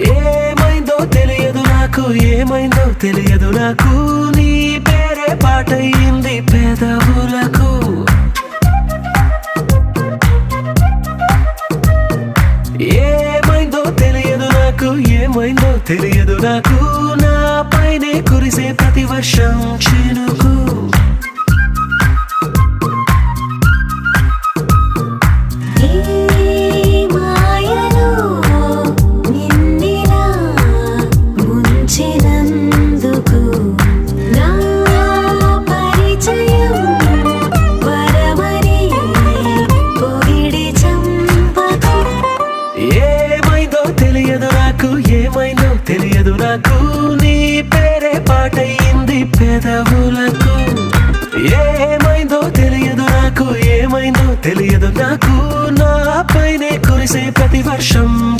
ఏమైందో తెలియదు నాకు, ఏమైందో తెలియదు నాకు, నీ పేరే పాటయింది పెదవులకు. ఏమైందో తెలియదు నాకు, ఏమైందో తెలియదు నాకు, నా పైనే కురిసే ప్రతి వర్షం చినుకు. ఏమైందో తెలియదు నాకు, ఏమైందో తెలియదు నాకు, నీ పేరే పాటయింది పెదవులకు. ఏమైందో తెలియదు నాకు, ఏమైందో తెలియదు నాకు, నా పైనే కురిసే ప్రతి వర్షం